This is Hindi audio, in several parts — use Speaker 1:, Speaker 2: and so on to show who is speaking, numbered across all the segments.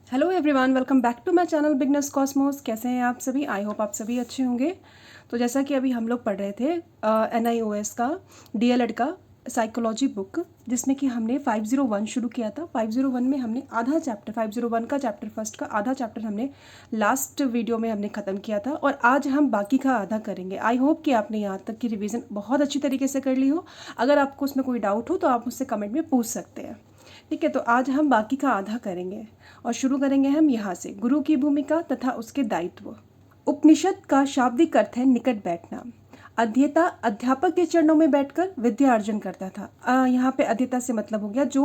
Speaker 1: Hello everyone, welcome back to my channel Beginners Cosmos. कैसे हैं आप सभी? आई होप आप सभी अच्छे होंगे। तो जैसा कि अभी हम लोग पढ़ रहे थे NIOS का DLED का साइकोलॉजी बुक, जिसमें कि हमने 501 शुरू किया था। 501 में हमने आधा चैप्टर, 501 का चैप्टर फर्स्ट का आधा चैप्टर हमने लास्ट वीडियो में हमने ख़त्म किया था, और आज हम बाकी का आधा करेंगे। आई होप कि आपने यहाँ तक की रिवीजन बहुत अच्छी तरीके से कर ली हो। अगर आपको उसमें कोई डाउट हो तो आप मुझसे कमेंट में पूछ सकते हैं। ठीक है, तो आज हम बाकी का आधा करेंगे और शुरू करेंगे हम यहाँ से। गुरु की भूमिका तथा उसके दायित्व। उपनिषद का शाब्दिक अर्थ है निकट बैठना। अध्येता अध्यापक के चरणों में बैठकर विद्या अर्जन करता था। यहाँ पे अध्येता से मतलब हो गया जो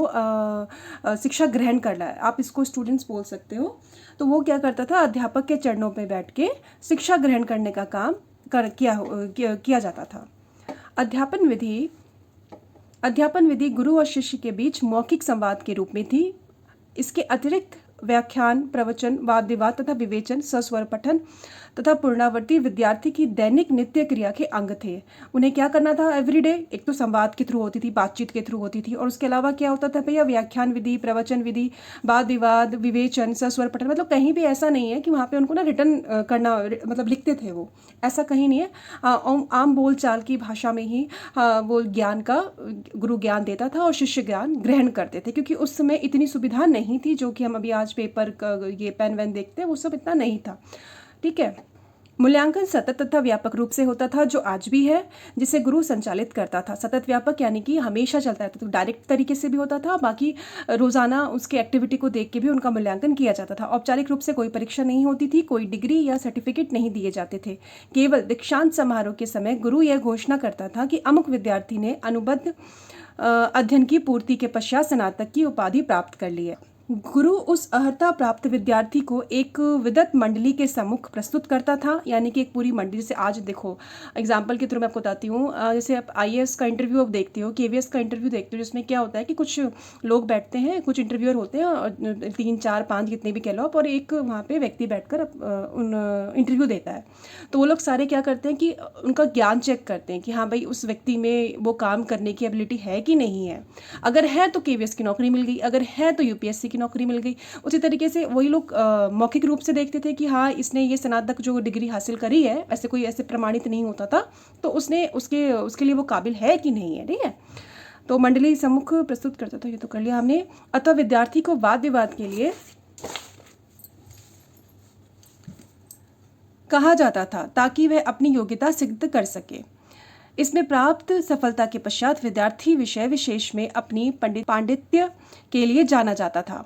Speaker 1: शिक्षा ग्रहण कर रहा है, आप इसको स्टूडेंट्स बोल सकते हो। तो वो क्या करता था, अध्यापक के चरणों पे बैठ के शिक्षा ग्रहण करने का काम किया जाता था। अध्यापन विधि गुरु और शिष्य के बीच मौखिक संवाद के रूप में थी। इसके अतिरिक्त व्याख्यान, प्रवचन, वाद विवाद तथा विवेचन, सस्वर पठन तथा पूर्णावर्ती विद्यार्थी की दैनिक नित्य क्रिया के अंग थे। उन्हें क्या करना था एवरीडे? एक तो संवाद के थ्रू होती थी, बातचीत के थ्रू होती थी, और उसके अलावा क्या होता था भैया? व्याख्यान विधि, प्रवचन विधि, वाद विवाद, विवेचन, सस्वर पठन। मतलब कहीं भी ऐसा नहीं है कि वहाँ पे उनको ना रिटर्न करना, मतलब लिखते थे वो, ऐसा कहीं नहीं है। आम बोल चाल की भाषा में ही वो ज्ञान का गुरु ज्ञान देता था और शिष्य ज्ञान ग्रहण करते थे, क्योंकि उस समय इतनी सुविधा नहीं थी जो कि हम अभी आज पेपर ये पेन वैन देखते हैं, वो सब इतना नहीं था। ठीक है। मूल्यांकन सतत तथा व्यापक रूप से होता था, जो आज भी है, जिसे गुरु संचालित करता था। सतत व्यापक यानी कि हमेशा चलता रहता था। तो डायरेक्ट तरीके से भी होता था, बाकी रोजाना उसके एक्टिविटी को देख के भी उनका मूल्यांकन किया जाता था। औपचारिक रूप से कोई परीक्षा नहीं होती थी, कोई डिग्री या सर्टिफिकेट नहीं दिए जाते थे। केवल दीक्षांत समारोह के समय गुरु यह घोषणा करता था कि अमुक विद्यार्थी ने अनुबद्ध अध्ययन की पूर्ति के पश्चात स्नातक की उपाधि प्राप्त कर ली है। गुरु उस अर्हता प्राप्त विद्यार्थी को एक विदत मंडली के सम्मुख प्रस्तुत करता था, यानी कि एक पूरी मंडली। जैसे आज देखो, एग्जाम्पल के थ्रू मैं आपको बताती हूँ। जैसे आप IAS का इंटरव्यू आप देखते हो, KVS का इंटरव्यू देखते हो, जिसमें क्या होता है कि कुछ लोग बैठते हैं, कुछ इंटरव्यूअर होते हैं, और 3 4 5 कितने भी कह लो आप, और एक वहाँ पे व्यक्ति बैठकर उन इंटरव्यू देता है। तो वो लोग सारे क्या करते हैं कि उनका ज्ञान चेक करते हैं कि हाँ भाई, उस व्यक्ति में वो काम करने की एबिलिटी है कि नहीं है। अगर है तो KVS की नौकरी मिल गई, अगर है तो UPSC की नौकरी मिल गई। उसी तरीके से वही लोग मौखिक रूप से देखते थे कि हाँ, इसने ये स्नातक जो डिग्री हासिल करी है, ऐसे कोई ऐसे प्रमाणित नहीं होता था, तो उसने उसके लिए वो काबिल है कि नहीं है। ठीक है, तो मंडली सम्मुख प्रस्तुत करता था। ये तो कर लिया हमने। अतः विद्यार्थी को वाद विवाद के लिए कहा जाता था, ताकि वह अपनी योग्यता सिद्ध कर सके। इसमें प्राप्त सफलता के पश्चात विद्यार्थी विषय विशेष में अपनी पांडित्य के लिए जाना जाता था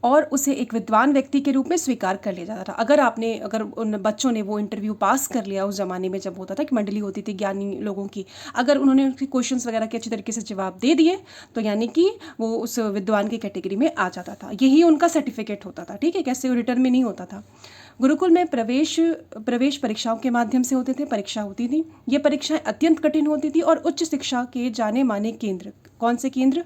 Speaker 1: और उसे एक विद्वान व्यक्ति के रूप में स्वीकार कर लिया जाता था। अगर उन बच्चों ने वो इंटरव्यू पास कर लिया, उस ज़माने में जब होता था कि मंडली होती थी ज्ञानी लोगों की, अगर उन्होंने उनके क्वेश्चंस वगैरह के अच्छी तरीके से जवाब दे दिए, तो यानी कि वो उस विद्वान की कैटेगरी में आ जाता था। यही उनका सर्टिफिकेट होता था। ठीक है, कैसे रिटर्न में नहीं होता था। गुरुकुल में प्रवेश परीक्षाओं के माध्यम से होते थे, परीक्षा होती थी। ये परीक्षाएं अत्यंत कठिन होती थी और उच्च शिक्षा के जाने माने केंद्र, कौन से केंद्र?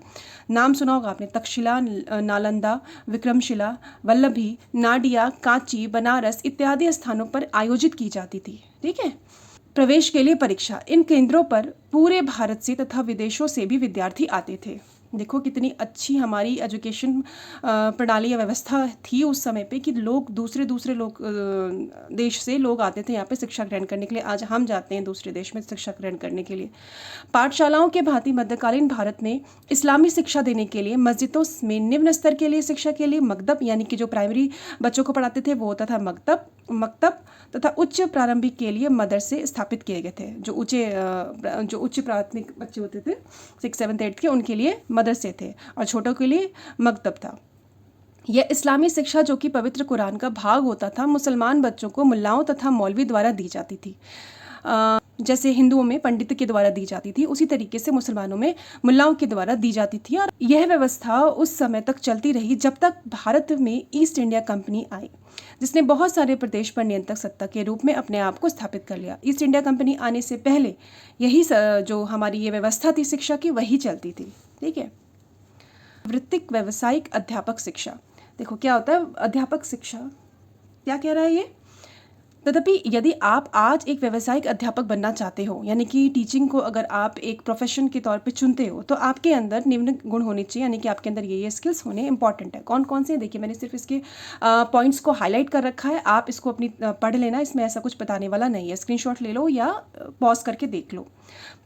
Speaker 1: नाम सुना होगा आपने, तक्षशिला, नालंदा, विक्रमशिला, वल्लभी, नाडिया, कांची, बनारस इत्यादि स्थानों पर आयोजित की जाती थी। ठीक है। प्रवेश के लिए परीक्षा, इन केंद्रों पर पूरे भारत से तथा विदेशों से भी विद्यार्थी आते थे। देखो कितनी अच्छी हमारी एजुकेशन प्रणाली या व्यवस्था थी उस समय पे, कि लोग दूसरे लोग देश से लोग आते थे यहाँ पे शिक्षा ग्रहण करने के लिए। आज हम जाते हैं दूसरे देश में शिक्षा ग्रहण करने के लिए। पाठशालाओं के भांति मध्यकालीन भारत में इस्लामी शिक्षा देने के लिए मस्जिदों में निम्न स्तर के लिए शिक्षा के लिए मकतब, यानी कि जो प्राइमरी बच्चों को पढ़ाते थे वो होता था मकतब तथा उच्च प्रारंभिक के लिए मदरसे स्थापित किए गए थे। जो उच्च प्राथमिक बच्चे होते थे 6 7 8 के, उनके लिए मदरसे थे, और छोटों के लिए मकतब था। यह इस्लामी शिक्षा, जो कि पवित्र कुरान का भाग होता था, मुसलमान बच्चों को मुल्लाओं तथा मौलवी द्वारा दी जाती थी। जैसे हिंदुओं में पंडित के द्वारा दी जाती थी, उसी तरीके से मुसलमानों में मुल्लाओं के द्वारा दी जाती थी। और यह व्यवस्था उस समय तक चलती रही जब तक भारत में ईस्ट इंडिया कंपनी आई, जिसने बहुत सारे प्रदेश पर नियंत्रक सत्ता के रूप में अपने आप को स्थापित कर लिया। ईस्ट इंडिया कंपनी आने से पहले यही जो हमारी ये व्यवस्था थी शिक्षा की, वही चलती थी। ठीक है। वृत्तिक व्यावसायिक अध्यापक शिक्षा, देखो क्या होता है अध्यापक शिक्षा, क्या कह रहा है ये? तथापि यदि आप आज एक व्यावसायिक अध्यापक बनना चाहते हो, यानी कि टीचिंग को अगर आप एक प्रोफेशन के तौर पे चुनते हो, तो आपके अंदर निम्न गुण होने चाहिए, यानी कि आपके अंदर ये स्किल्स होने इंपॉर्टेंट है। कौन कौन से, देखिए मैंने सिर्फ इसके पॉइंट्स को हाईलाइट कर रखा है, आप इसको अपनी पढ़ लेना, इसमें ऐसा कुछ बताने वाला नहीं है। स्क्रीनशॉट ले लो या पॉज करके देख लो।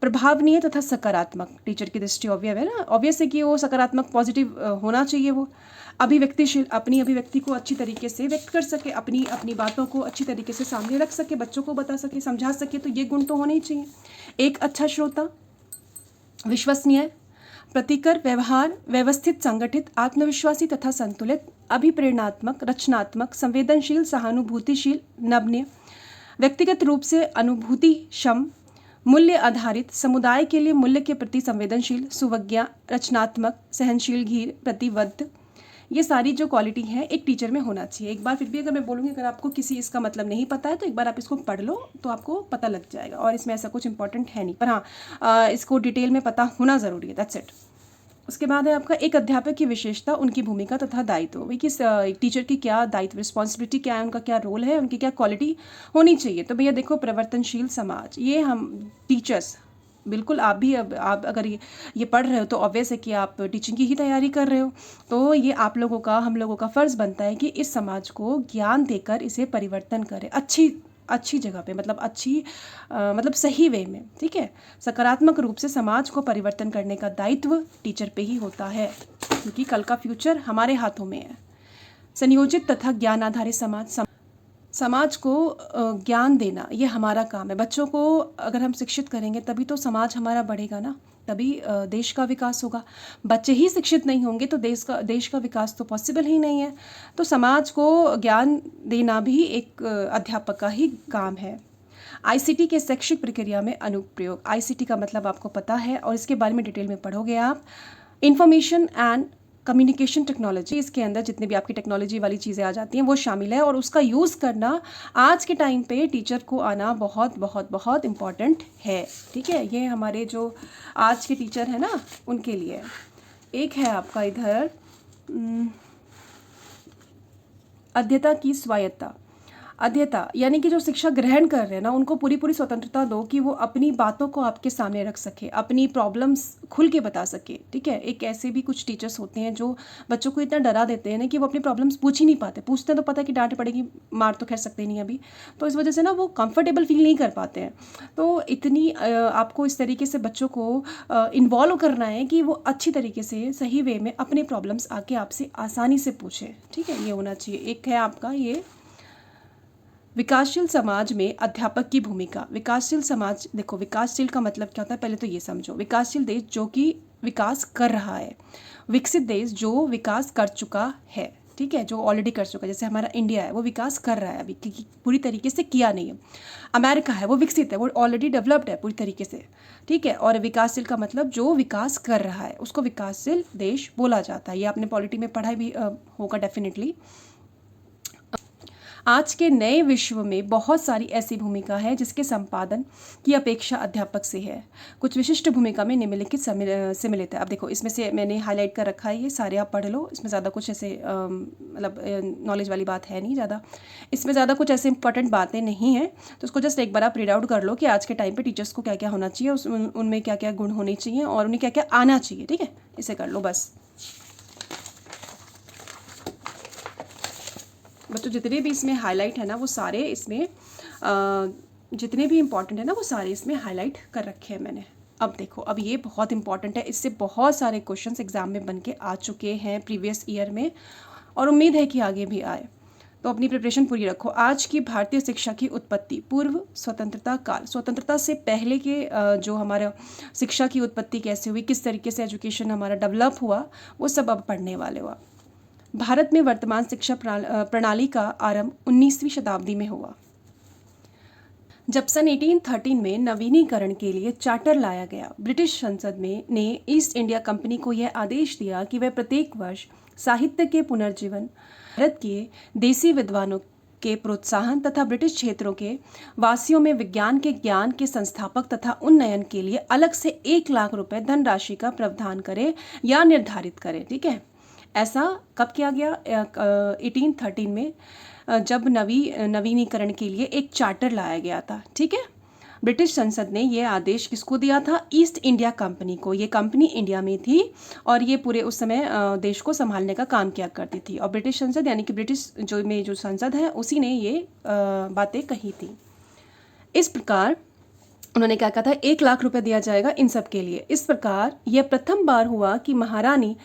Speaker 1: प्रभावनीय तथा सकारात्मक, टीचर की दृष्टि ऑब्वियस है ना, ऑब्वियस है कि वो सकारात्मक पॉजिटिव होना चाहिए। वो अभिव्यक्तिशील, अपनी अभिव्यक्ति को अच्छी तरीके से व्यक्त कर सके, अपनी अपनी बातों को अच्छी तरीके से सामने रख सके, बच्चों को बता सके, समझा सके, तो ये गुण तो होने ही चाहिए। एक अच्छा श्रोता, विश्वसनीय, प्रतिकर व्यवहार, व्यवस्थित, संगठित, आत्मविश्वासी तथा संतुलित, अभिप्रेरणात्मक, रचनात्मक, संवेदनशील, सहानुभूतिशील, नम्य, व्यक्तिगत रूप से अनुभूतिक्षम, मूल्य आधारित, समुदाय के लिए मूल्य के प्रति संवेदनशील, सुवज्ञा, रचनात्मक, सहनशील, धीर, प्रतिबद्ध। ये सारी जो क्वालिटी है एक टीचर में होना चाहिए। एक बार फिर भी अगर मैं बोलूँगी, अगर आपको किसी इसका मतलब नहीं पता है तो एक बार आप इसको पढ़ लो तो आपको पता लग जाएगा, और इसमें ऐसा कुछ इंपॉर्टेंट है नहीं, पर हाँ इसको डिटेल में पता होना ज़रूरी है, दैट्स इट। उसके बाद है आपका एक अध्यापक की विशेषता, उनकी भूमिका तथा दायित्व। भाई किस एक टीचर की क्या दायित्व, रिस्पॉन्सिबिलिटी क्या है, उनका क्या रोल है, उनकी क्या क्वालिटी होनी चाहिए। तो भैया देखो, परिवर्तनशील समाज, ये हम टीचर्स बिल्कुल, आप भी अब आप अगर ये पढ़ रहे हो तो ऑब्वियस है कि आप टीचिंग की ही तैयारी कर रहे हो, तो ये आप लोगों का, हम लोगों का फ़र्ज़ बनता है कि इस समाज को ज्ञान देकर इसे परिवर्तन करें अच्छी जगह पे, मतलब मतलब सही वे में, ठीक है। सकारात्मक रूप से समाज को परिवर्तन करने का दायित्व टीचर पे ही होता है, क्योंकि कल का फ्यूचर हमारे हाथों में है। संयोजित तथा ज्ञान आधारित समाज को ज्ञान देना, ये हमारा काम है। बच्चों को अगर हम शिक्षित करेंगे तभी तो समाज हमारा बढ़ेगा ना, तभी देश का विकास होगा। बच्चे ही शिक्षित नहीं होंगे तो देश का विकास तो पॉसिबल ही नहीं है। तो समाज को ज्ञान देना भी एक अध्यापक का ही काम है। आईसीटी के शैक्षिक प्रक्रिया में अनुप्रयोग, आईसीटी का मतलब आपको पता है और इसके बारे में डिटेल में पढ़ोगे आप। इंफॉर्मेशन एंड कम्युनिकेशन टेक्नोलॉजी, इसके अंदर जितनी भी आपकी टेक्नोलॉजी वाली चीज़ें आ जाती हैं वो शामिल है, और उसका यूज़ करना आज के टाइम पे टीचर को आना बहुत बहुत बहुत इम्पॉर्टेंट है, ठीक है। ये हमारे जो आज के टीचर हैं ना उनके लिए। एक है आपका इधर अध्यता की स्वायत्ता। अध्यता यानी कि जो शिक्षा ग्रहण कर रहे हैं ना, उनको पूरी पूरी स्वतंत्रता दो कि वो अपनी बातों को आपके सामने रख सके, अपनी प्रॉब्लम्स खुल के बता सके, ठीक है। एक ऐसे भी कुछ टीचर्स होते हैं जो बच्चों को इतना डरा देते हैं ना कि वो अपनी प्रॉब्लम्स पूछ ही नहीं पाते, पूछते हैं तो पता है कि डांट पड़ेगी, मार तो खैर सकते नहीं अभी, तो इस वजह से ना वो कंफर्टेबल फील नहीं कर पाते हैं। तो इतनी आपको इस तरीके से बच्चों को इन्वॉल्व करना है कि वो अच्छी तरीके से सही वे में अपने प्रॉब्लम्स आके आपसे आसानी से पूछे, ठीक है। ये होना चाहिए। एक है आपका ये विकासशील समाज में अध्यापक की भूमिका। विकासशील समाज, देखो विकासशील का मतलब क्या होता है, पहले तो ये समझो। विकासशील देश जो कि विकास कर रहा है, विकसित देश जो विकास कर चुका है, ठीक है, जो ऑलरेडी कर चुका है। जैसे हमारा इंडिया है वो विकास कर रहा है अभी, क्योंकि पूरी तरीके से किया नहीं है। अमेरिका है वो विकसित है, वो ऑलरेडी डेवलप्ड है पूरी तरीके से, ठीक है। और विकासशील का मतलब जो विकास कर रहा है उसको विकासशील देश बोला जाता है। ये आपने पॉलिटी में पढ़ा भी होगा डेफिनेटली। आज के नए विश्व में बहुत सारी ऐसी भूमिका है जिसके संपादन की अपेक्षा अध्यापक से है। कुछ विशिष्ट भूमिका में निम्नलिखित सम्मिलित है। अब देखो इसमें से मैंने हाईलाइट कर रखा है, ये सारे आप पढ़ लो। इसमें ज़्यादा कुछ ऐसे मतलब नॉलेज वाली बात है नहीं ज़्यादा, इसमें ज़्यादा कुछ ऐसे इंपॉर्टेंट बातें नहीं हैं, तो उसको जस्ट एक बार आप रीड आउट कर लो कि आज के टाइम पे टीचर्स को क्या क्या होना चाहिए, उनमें क्या क्या गुण होने चाहिए और उन्हें क्या क्या आना चाहिए, ठीक है। इसे कर लो बस। बच्चों जितने भी इसमें हाईलाइट है ना वो सारे इसमें जितने भी इंपॉर्टेंट है ना वो सारे इसमें हाईलाइट कर रखे हैं मैंने। अब देखो, अब ये बहुत इंपॉर्टेंट है, इससे बहुत सारे क्वेश्चंस एग्जाम में बन के आ चुके हैं प्रीवियस ईयर में, और उम्मीद है कि आगे भी आए, तो अपनी प्रिपरेशन पूरी रखो। आज की भारतीय शिक्षा की उत्पत्ति, पूर्व स्वतंत्रता काल, स्वतंत्रता से पहले के जो हमारा शिक्षा की उत्पत्ति कैसे हुई, किस तरीके से एजुकेशन हमारा डेवलप हुआ, वो सब अब पढ़ने वाले हुआ। भारत में वर्तमान शिक्षा प्रणाली का आरंभ 19वीं शताब्दी में हुआ, जब सन 1813 में नवीनीकरण के लिए चार्टर लाया गया। ब्रिटिश संसद ने ईस्ट इंडिया कंपनी को यह आदेश दिया कि वह प्रत्येक वर्ष साहित्य के पुनर्जीवन, भारत के देसी विद्वानों के प्रोत्साहन तथा ब्रिटिश क्षेत्रों के वासियों में विज्ञान के ज्ञान के संस्थापक तथा उन्नयन के लिए अलग से 1 लाख रुपए धनराशि का प्रावधान करे या निर्धारित करे, ठीक है। ऐसा कब किया गया? 1813 में, जब नवीनीकरण के लिए एक चार्टर लाया गया था। ठीक है, ब्रिटिश संसद ने ये आदेश किसको दिया था? ईस्ट इंडिया कंपनी को। ये कंपनी इंडिया में थी और ये पूरे उस समय देश को संभालने का काम किया करती थी, और ब्रिटिश संसद यानी कि ब्रिटिश जो संसद है उसी ने ये बातें कही थी। इस प्रकार उन्होंने क्या कहा था? 1 लाख रुपए दिया जाएगा इन सब के लिए। इस प्रकार यह प्रथम बार हुआ कि महारानी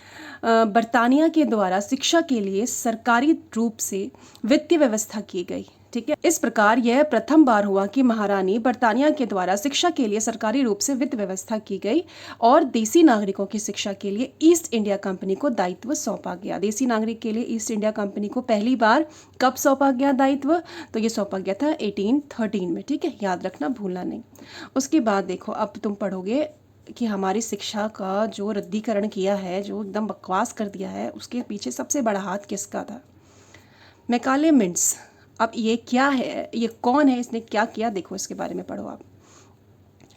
Speaker 1: बर्तानिया के द्वारा शिक्षा के लिए सरकारी रूप से वित्तीय व्यवस्था की गई। ठीक है, इस प्रकार यह प्रथम बार हुआ कि महारानी बर्तानिया के द्वारा शिक्षा के लिए सरकारी रूप से वित्त व्यवस्था की गई और देसी नागरिकों की शिक्षा के लिए ईस्ट इंडिया कंपनी को दायित्व सौंपा गया। देसी नागरिक के लिए ईस्ट इंडिया कंपनी को पहली बार कब सौंपा गया दायित्व? तो ये सौंपा गया था 1813 में। ठीक है, याद रखना, भूलना नहीं। उसके बाद देखो, अब तुम पढ़ोगे कि हमारी शिक्षा का जो रद्दीकरण किया है, जो एकदम बकवास कर दिया है, उसके पीछे सबसे बड़ा हाथ किसका था? Macaulay mints. अब ये क्या है, ये कौन है, इसने क्या किया? देखो इसके बारे में पढ़ो आप।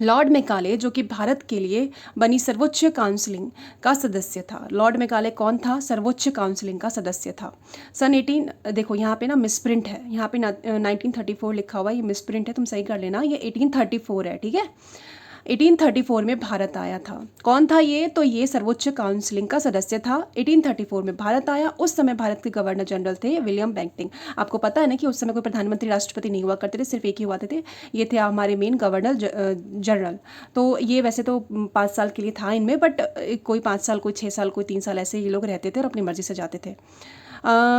Speaker 1: लॉर्ड मैकाले, जो कि भारत के लिए बनी सर्वोच्च काउंसिलिंग का सदस्य था। लॉर्ड मैकाले कौन था? सर्वोच्च काउंसिलिंग का सदस्य था। सन 18, देखो यहाँ पे ना मिसप्रिंट है, यहाँ पे 1934 लिखा हुआ है, ये मिसप्रिंट है, तुम सही कर लेना, ये 1834 है। ठीक है, 1834 में भारत आया था। कौन था ये? तो ये सर्वोच्च काउंसिलिंग का सदस्य था। 1834 में भारत आया। उस समय भारत के गवर्नर जनरल थे विलियम बेंटिंग। आपको पता है ना कि उस समय कोई प्रधानमंत्री राष्ट्रपति नहीं हुआ करते थे, सिर्फ एक ही हुआ थे, ये थे हमारे मेन गवर्नर जनरल। तो ये वैसे तो 5 साल के लिए था इनमें, बट कोई 5 साल, कोई 6 साल, कोई 3 साल, ऐसे ये लोग रहते थे और अपनी मर्जी से जाते थे।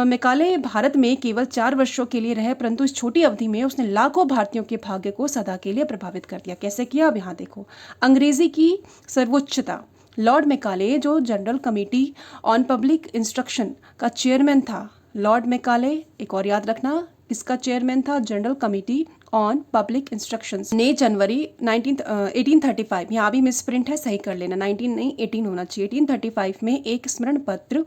Speaker 1: मैकाले भारत में केवल 4 वर्षों के लिए रहे, परंतु इस छोटी अवधि में उसने लाखों भारतीयों के भाग्य को सदा के लिए प्रभावित कर दिया। कैसे किया? अब यहाँ देखो, अंग्रेजी की सर्वोच्चता। लॉर्ड मैकाले जो general committee on public instruction का चेयरमैन था, लॉर्ड मैकाले, एक और याद रखना, इसका चेयरमैन था general committee on public instructions ने जनवरी 1835, यहाँ भी मिसप्रिंट है, सही कर लेना, 19 नहीं 18 होना चाहिए। 1835 में एक स्मरण पत्र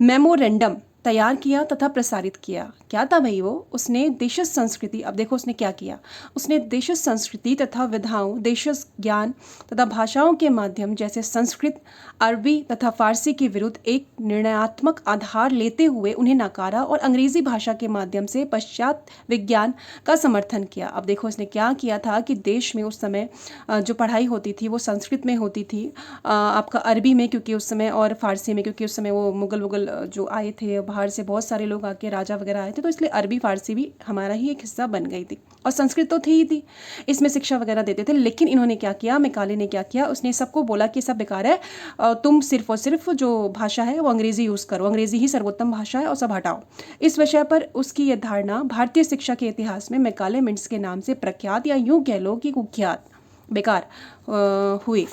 Speaker 1: मेमोरेंडम तैयार किया तथा प्रसारित किया। क्या था भाई वो? उसने देशज संस्कृति, अब देखो उसने क्या किया, उसने देशज संस्कृति तथा विधाओं, देशज ज्ञान तथा भाषाओं के माध्यम जैसे संस्कृत, अरबी तथा फारसी के विरुद्ध एक निर्णयात्मक आधार लेते हुए उन्हें नकारा और अंग्रेजी भाषा के माध्यम से पश्चात विज्ञान का समर्थन किया। अब देखो इसने क्या किया था कि देश में उस समय जो पढ़ाई होती थी वो संस्कृत में होती थी, आपका अरबी में क्योंकि उस समय, और फारसी में क्योंकि उस समय वो मुगल जो आए थे, बाहर से बहुत सारे लोग आके, राजा वगैरह आए थे, तो इसलिए अरबी फारसी भी हमारा ही एक हिस्सा बन गई थी, और संस्कृत तो थी ही थी, इसमें शिक्षा वगैरह देते थे। लेकिन इन्होंने क्या किया, मैकाले ने क्या किया, उसने सबको बोला कि सब बेकार है, तुम सिर्फ और सिर्फ जो भाषा है वो अंग्रेजी यूज़ करो, अंग्रेजी ही सर्वोत्तम भाषा है और सब हटाओ। इस विषय पर उसकी यह धारणा भारतीय शिक्षा के इतिहास में मैकाले मिंट्स के नाम से प्रख्यात, या यूँ कह लो कि कुख्यात, बेकार हुई।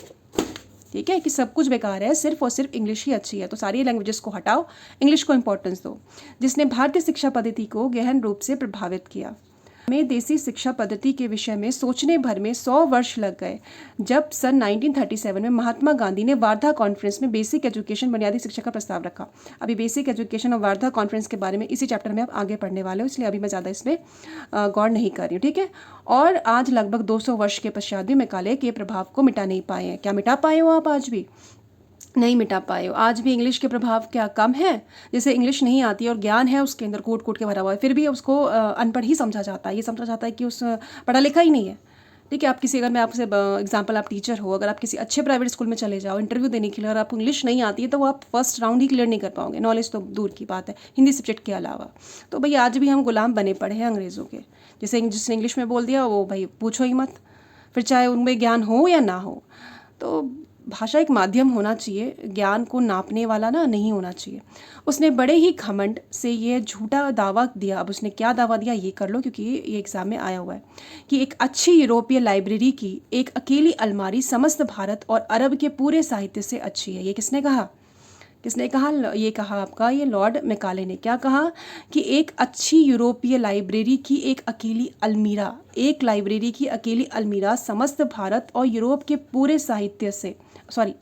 Speaker 1: ठीक है, कि सब कुछ बेकार है, सिर्फ और सिर्फ इंग्लिश ही अच्छी है, तो सारी लैंग्वेजेस को हटाओ, इंग्लिश को इंपॉर्टेंस दो, जिसने भारतीय शिक्षा पद्धति को गहन रूप से प्रभावित किया। में देसी शिक्षा पद्धति के विषय में सोचने भर में 100 वर्ष लग गए, जब सन 1937 में महात्मा गांधी ने वार्धा कॉन्फ्रेंस में बेसिक एजुकेशन, बुनियादी शिक्षा का प्रस्ताव रखा। अभी बेसिक एजुकेशन और वार्धा कॉन्फ्रेंस के बारे में इसी चैप्टर में आप आगे पढ़ने वाले हो, इसलिए अभी मैं ज़्यादा इसमें गौर नहीं कर रही हूँ। ठीक है, और आज लगभग 200 वर्ष के पश्चात भी मैकाले के प्रभाव को मिटा नहीं पाए हैं। क्या मिटा पाए हो आप? आज भी नहीं मिटा पाए हो। आज भी इंग्लिश के प्रभाव क्या कम है? जैसे इंग्लिश नहीं आती और ज्ञान है उसके अंदर कूट कूट के भरा हुआ है, फिर भी उसको अनपढ़ ही समझा जाता है। ये समझा जाता है कि उस पढ़ा लिखा ही नहीं है। ठीक है, आप किसी, अगर मैं आपसे एग्जांपल, आप टीचर हो, अगर आप किसी अच्छे प्राइवेट स्कूल में चले जाओ इंटरव्यू देने के लिए, अगर आपको इंग्लिश नहीं आती है तो वो आप फर्स्ट राउंड ही क्लियर नहीं कर पाओगे, नॉलेज तो दूर की बात है हिंदी सब्जेक्ट के अलावा। तो भाई आज भी हम गुलाम बने पड़े हैं अंग्रेज़ों के। जैसे जिसने इंग्लिश में बोल दिया वो भाई पूछो ही मत, फिर चाहे उनमें ज्ञान हो या ना हो। तो भाषा एक माध्यम होना चाहिए, ज्ञान को नापने वाला ना नहीं होना चाहिए। उसने बड़े ही घमंड से ये झूठा दावा दिया। अब उसने क्या दावा दिया ये कर लो, क्योंकि ये एग्जाम में आया हुआ है, कि एक अच्छी यूरोपीय लाइब्रेरी की एक अकेली अलमारी समस्त भारत और अरब के पूरे साहित्य से अच्छी है। ये किसने कहा? किसने कहा? ये कहा आपका ये लॉर्ड मैकाले ने। क्या कहा? कि एक अच्छी यूरोपीय लाइब्रेरी की एक अकेली अलमीरा, एक लाइब्रेरी की अकेली अलमीरा समस्त भारत और यूरोप के पूरे साहित्य से,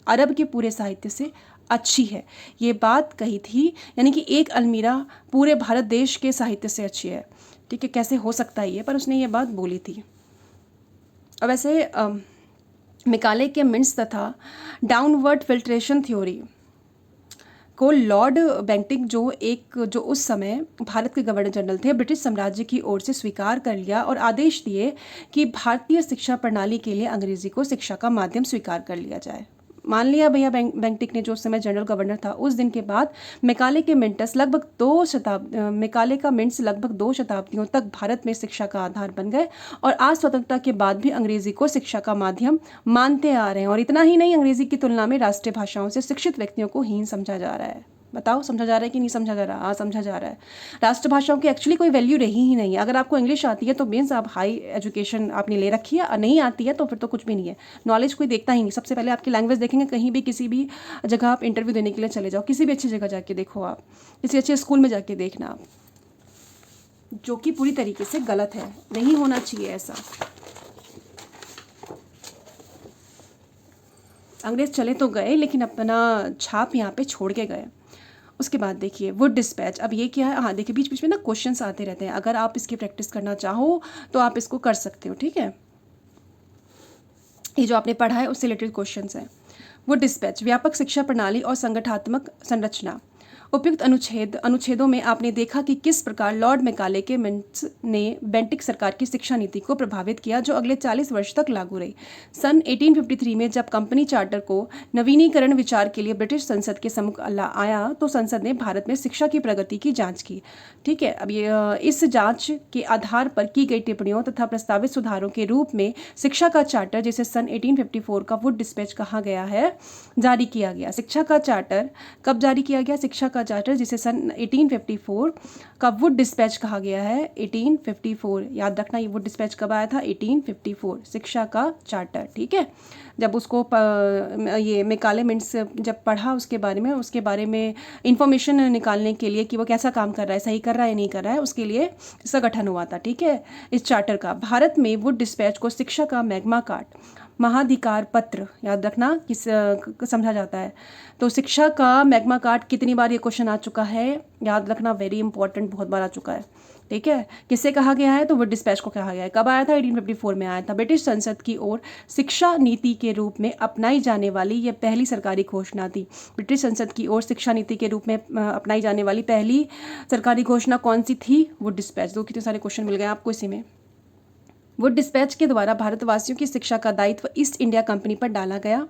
Speaker 1: अरब के पूरे साहित्य से अच्छी है। ये बात कही थी, यानी कि एक अलमीरा पूरे भारत देश के साहित्य से अच्छी है। ठीक है, कैसे हो सकता है ये, पर उसने ये बात बोली थी। अब ऐसे मैकाले के मिंट्स तथा डाउनवर्ड फिल्ट्रेशन थ्योरी को लॉर्ड बेंटिक जो उस समय भारत के गवर्नर जनरल थे, ब्रिटिश साम्राज्य की ओर से स्वीकार कर लिया और आदेश दिए कि भारतीय शिक्षा प्रणाली के लिए अंग्रेजी को शिक्षा का माध्यम स्वीकार कर लिया जाए। मान लिया भैया बेंटिक ने, जो उस समय जनरल गवर्नर था। उस दिन के बाद मैकाले का मिंट्स लगभग 2 शताब्दियों तक भारत में शिक्षा का आधार बन गए और आज स्वतंत्रता के बाद भी अंग्रेजी को शिक्षा का माध्यम मानते आ रहे हैं। और इतना ही नहीं, अंग्रेजी की तुलना में राष्ट्रीय भाषाओं से शिक्षित व्यक्तियों को हीन समझा जा रहा है। बताओ, समझा जा रहा है कि नहीं समझा जा रहा? हाँ, समझा जा रहा है। राष्ट्रभाषाओं की एक्चुअली कोई वैल्यू रही ही नहीं है। अगर आपको इंग्लिश आती है तो मीन्स आप हाई एजुकेशन आपने ले रखी है, और नहीं आती है तो फिर तो कुछ भी नहीं है। नॉलेज कोई देखता ही नहीं। सबसे पहले आपकी लैंग्वेज देखेंगे। कहीं भी किसी भी जगह आप इंटरव्यू देने के लिए चले जाओ, किसी भी अच्छी जगह जाके देखो, आप किसी अच्छे स्कूल में जाके देखना आप, जो कि पूरी तरीके से गलत है, नहीं होना चाहिए ऐसा। अंग्रेज चले तो गए लेकिन अपना छाप यहाँ पे छोड़ के गए। उसके बाद देखिए वुड डिस्पैच। अब ये क्या है? हाँ देखिए, बीच बीच में ना क्वेश्चंस आते रहते हैं। अगर आप इसकी प्रैक्टिस करना चाहो तो आप इसको कर सकते हो, ठीक है। ये जो आपने पढ़ा है उससे रिलेटेड क्वेश्चंस हैं। वुड डिस्पैच, व्यापक शिक्षा प्रणाली और संगठनात्मक संरचना। उपयुक्त अनुच्छेदों में आपने देखा कि किस प्रकार लॉर्ड मैकाले के मिंट्स ने बेंटिक सरकार की शिक्षा नीति को प्रभावित किया, जो अगले 40 वर्ष तक लागू रही। सन 1853 में जब कंपनी चार्टर को नवीनीकरण विचार के लिए ब्रिटिश संसद के सम्मुख आया तो संसद ने भारत में शिक्षा की प्रगति की जांच की, ठीक है। अब ये इस जांच के आधार पर की गई टिप्पणियों तथा प्रस्तावित सुधारों के रूप में शिक्षा का चार्टर, जिसे सन 1854 का वुड डिस्पैच कहा गया है, जारी किया गया। शिक्षा का चार्टर कब जारी किया गया? शिक्षा का चार्टर, जिसे सन 1854 का वुड डिस्पैच कहा गया है। 1854 याद रखना, ये वुड डिस्पैच कब आया था? 1854, शिक्षा का चार्टर, ठीक है। जब उसको ये मैकाले मिंट्स जब पढ़ा उसके बारे में इंफॉर्मेशन निकालने के लिए कि वो कैसा काम कर रहा है, सही कर रहा है नहीं कर रहा है, उसके लिए इसका गठन हुआ था, ठीक है, इस चार्टर का। भारत में वुड डिस्पैच को शिक्षा का मैग्मा कार्टा, महाधिकार पत्र, याद रखना किस समझा जाता है। तो शिक्षा का मैग्मा कार्टा, कितनी बार ये क्वेश्चन आ चुका है, याद रखना, वेरी इंपॉर्टेंट, बहुत बार आ चुका है, ठीक है। किससे कहा गया है? तो वुड डिस्पैच को कहा गया है। कब आया था? 1854 में आया था। ब्रिटिश संसद की ओर शिक्षा नीति के रूप में अपनाई जाने वाली यह पहली सरकारी घोषणा थी। ब्रिटिश संसद की ओर शिक्षा नीति के रूप में अपनाई जाने वाली पहली सरकारी घोषणा कौन सी थी? Wood dispatch. दो कितने सारे क्वेश्चन मिल गए आपको इसी में। वुड डिस्पैच के द्वारा भारतवासियों की शिक्षा का दायित्व ईस्ट इंडिया कंपनी पर डाला गया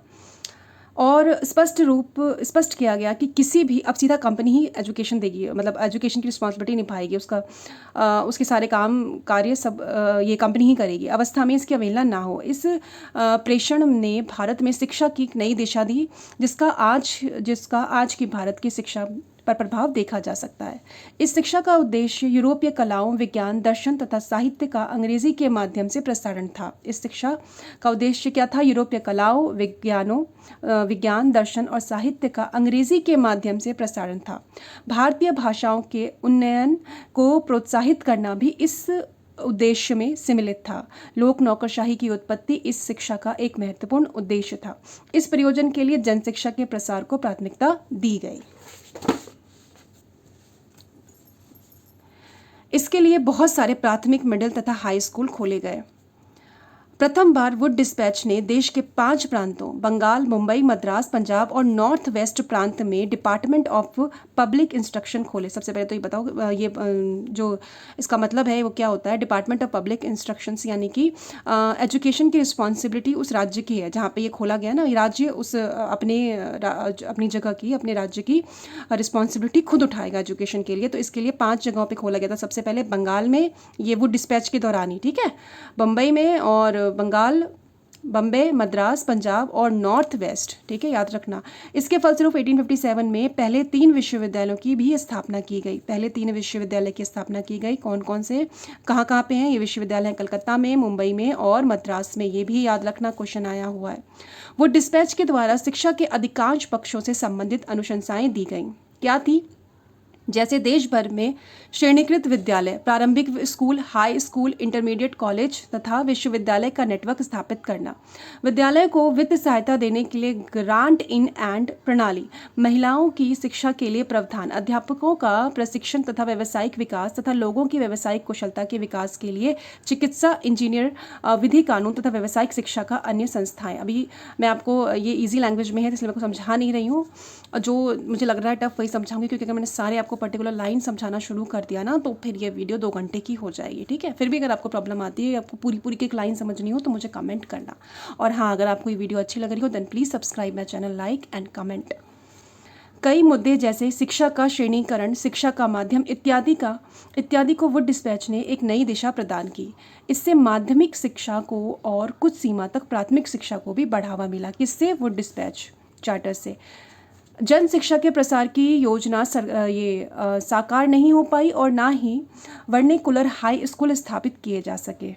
Speaker 1: और स्पष्ट किया गया कि किसी भी, अब सीधा कंपनी ही एजुकेशन देगी, मतलब एजुकेशन की रिस्पॉन्सिबिलिटी निभाएगी, उसके सारे कार्य सब ये कंपनी ही करेगी, अवस्था में इसकी अवहेलना ना हो। इस प्रेषण ने भारत में शिक्षा की एक नई दिशा दी, जिसका आज की भारत की शिक्षा पर प्रभाव देखा जा सकता है। इस शिक्षा का उद्देश्य यूरोपीय कलाओं, विज्ञान, दर्शन तथा साहित्य का अंग्रेजी के माध्यम से प्रसारण था। इस शिक्षा का उद्देश्य क्या था? यूरोपीय कलाओं, विज्ञान, दर्शन और साहित्य का अंग्रेजी के माध्यम से प्रसारण था। भारतीय भाषाओं के उन्नयन को प्रोत्साहित करना भी इस उद्देश्य में सम्मिलित था। लोक नौकरशाही की उत्पत्ति इस शिक्षा का एक महत्वपूर्ण उद्देश्य था। इस प्रयोजन के लिए जनशिक्षा के प्रसार को प्राथमिकता दी गई। इसके लिए बहुत सारे प्राथमिक, मिडिल तथा हाई स्कूल खोले गए। प्रथम बार वुड डिस्पैच ने देश के 5 प्रांतों बंगाल, मुंबई, मद्रास, पंजाब और नॉर्थ वेस्ट प्रांत में डिपार्टमेंट ऑफ पब्लिक इंस्ट्रक्शन खोले। सबसे पहले तो ये बताओ, ये जो इसका मतलब है वो क्या होता है? डिपार्टमेंट ऑफ पब्लिक इंस्ट्रक्शन यानी कि एजुकेशन की रिस्पॉन्सिबिलिटी उस राज्य की है जहाँ पे ये खोला गया ना। राज्य उस अपनी जगह की, अपने राज्य की रिस्पॉन्सिबिलिटी खुद उठाएगा एजुकेशन के लिए। तो इसके लिए 5 जगहों पर खोला गया था। सबसे पहले बंगाल में, ये वुड डिस्पैच के दौरान ही, ठीक है, बम्बई में, और बंगाल, बम्बे, मद्रास, पंजाब और नॉर्थ वेस्ट, ठीक है, याद रखना। इसके फलस्वरूप 1857 में पहले 3 विश्वविद्यालयों की भी स्थापना की गई। पहले 3 विश्वविद्यालय की स्थापना की गई। कौन कौन से, कहाँ कहाँ पे हैं ये विश्वविद्यालय हैं? कलकत्ता में, मुंबई में और मद्रास में। ये भी याद रखना, क्वेश्चन आया हुआ है। वो डिस्पैच के द्वारा शिक्षा के अधिकांश पक्षों से संबंधित अनुशंसाएं दी गई। क्या थी? जैसे देश भर में श्रेणीकृत विद्यालय, प्रारंभिक school, high school, intermediate college तथा विश्वविद्यालय का नेटवर्क स्थापित करना। विद्यालय को वित्त सहायता देने के लिए ग्रांट इन एंड प्रणाली, महिलाओं की शिक्षा के लिए प्रावधान, अध्यापकों का प्रशिक्षण तथा व्यावसायिक विकास तथा लोगों की व्यावसायिक कुशलता के विकास के लिए चिकित्सा, इंजीनियर, विधि, कानून तथा व्यावसायिक शिक्षा का अन्य संस्थाएं। अभी मैं आपको ये इजी लैंग्वेज में है इसलिए मैं आपको समझा नहीं रही हूँ, जो मुझे लग रहा है टफ वही समझाऊंगी, क्योंकि अगर मैंने सारे आपको पर्टिकुलर लाइन समझाना शुरू कर दिया ना तो फिर ये वीडियो 2 घंटे की हो जाएगी। ठीक है, फिर भी अगर आपको प्रॉब्लम आती है, आपको पूरी पूरी की एक लाइन समझनी हो तो मुझे कमेंट करना। और हाँ, अगर आपको ये वीडियो अच्छी लग रही हो then please subscribe my channel, like and comment. कई मुद्दे जैसे शिक्षा का श्रेणीकरण, शिक्षा का माध्यम इत्यादि को वुड डिस्पैच ने एक नई दिशा प्रदान की। इससे माध्यमिक शिक्षा को और कुछ सीमा तक प्राथमिक शिक्षा को भी बढ़ावा मिला। किससे? वुड डिस्पैच चार्टर से। जन शिक्षा के प्रसार की योजना साकार नहीं हो पाई और ना ही वर्निकुलर हाई स्कूल स्थापित किए जा सके।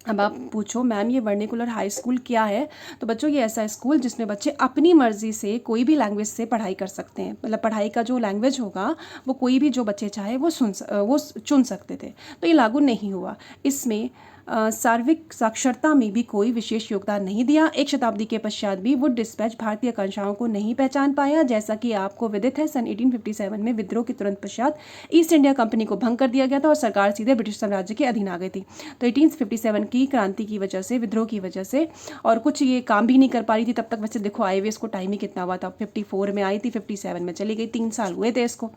Speaker 1: अब आप पूछो मैम ये वर्निकुलर हाई स्कूल क्या है? तो बच्चों ये ऐसा स्कूल जिसमें बच्चे अपनी मर्जी से कोई भी लैंग्वेज से पढ़ाई कर सकते हैं, मतलब पढ़ाई का जो लैंग्वेज होगा वो कोई भी जो बच्चे चाहे वो चुन सकते थे। तो ये लागू नहीं हुआ। इसमें सार्विक साक्षरता में भी कोई विशेष योगदान नहीं दिया। 1 शताब्दी के पश्चात भी वुड डिस्पैच भारतीय आकांक्षाओं को नहीं पहचान पाया। जैसा कि आपको विदित है, सन 1857 में विद्रोह के तुरंत पश्चात ईस्ट इंडिया कंपनी को भंग कर दिया गया था और सरकार सीधे ब्रिटिश साम्राज्य के अधीन आ गई थी। तो 1857 की क्रांति की वजह से, विद्रोह की वजह से, और कुछ ये काम भी नहीं कर पा रही थी तब तक। वैसे देखो आए हुए इसको टाइम ही कितना हुआ था, 54 में आई थी, 57 में चली गई, 3 साल हुए थे इसको,